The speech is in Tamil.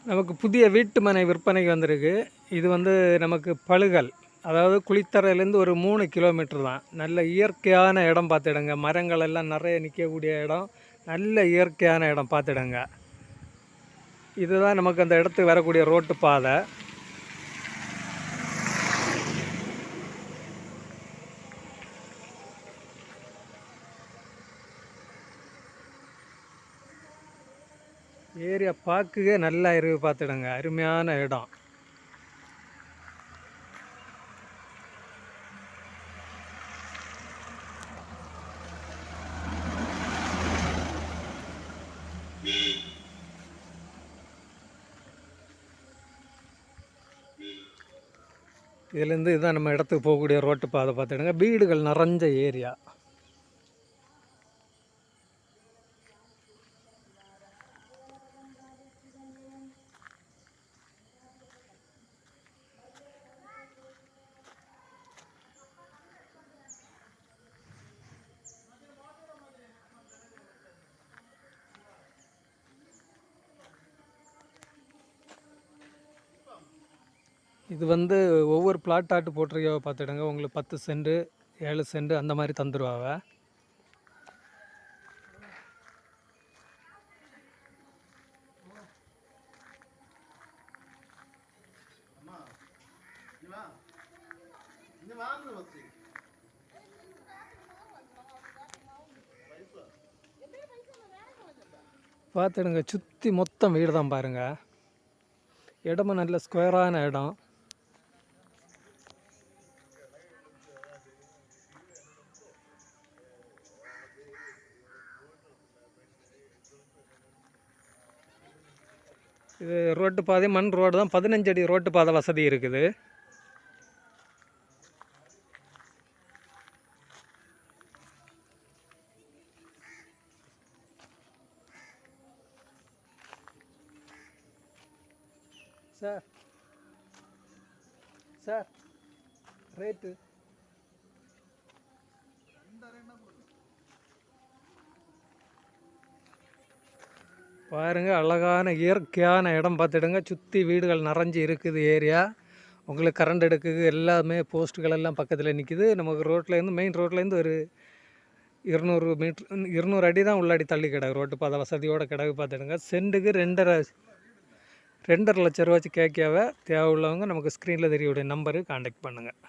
நமக்கு புதிய வீட்டு மனை விற்பனைக்கு வந்திருக்கு. இது வந்து நமக்கு பழுகல், அதாவது குளித்தரையிலேருந்து ஒரு 3 கிலோமீட்டர் தான். நல்ல இயற்கையான இடம் பார்த்துடுங்க. மரங்கள் எல்லாம் நிறைய நிற்கக்கூடிய இடம், நல்ல இயற்கையான இடம் பார்த்துடுங்க. இதுதான் நமக்கு அந்த இடத்துக்கு வரக்கூடிய ரோட்டு பாதை. ஏரியா பார்க்கவே நல்லா இருக்கு பார்த்துடுங்க. அருமையான இடம். இதுலேருந்து இதுதான் நம்ம இடத்துக்கு போகக்கூடிய ரோட்டு பாதை பார்த்துடுங்க. வீடுகள் நிறைஞ்ச ஏரியா. இது வந்து ஒவ்வொரு பிளாட்டாட்டு போட்டிருக்கோ பார்த்துடுங்க. உங்களுக்கு 10 சென்ட் 7 சென்ட் அந்த மாதிரி தந்துடுவாங்க. பார்த்துடுங்க, சுற்றி மொத்தம் வீடு தான் பாருங்கள். இடமும் நல்ல ஸ்கொயரான இடம். இது ரோட்டு பாதை மண் ரோடு தான். 15 அடி ரோட்டு பாதை வசதி இருக்குது. சார் சார் ரேட்டு பாருங்கள். அழகான இயற்கையான இடம் பார்த்துடுங்க. சுற்றி வீடுகள் நிறைஞ்சி இருக்குது ஏரியா. உங்களுக்கு கரண்ட் எடுக்குது, எல்லாமே போஸ்ட்டுகள் எல்லாம் பக்கத்தில் நிற்கிது. நமக்கு ரோட்லேருந்து மெயின் ரோட்லேருந்து ஒரு 200 மீட்ரு 200 அடி தான் உள்ளாடி தள்ளி கிடக்கு. ரோட்டு பாதை வசதியோட கிடக்கு பார்த்துடுங்க. சென்ட்டுக்கு 2.5 லட்ச ரூபாய்ச்சி கேட்காவ. தேவை உள்ளவங்க நமக்கு ஸ்க்ரீனில் தெரியக்கூடிய நம்பருக்கு கான்டாக்ட் பண்ணுங்கள்.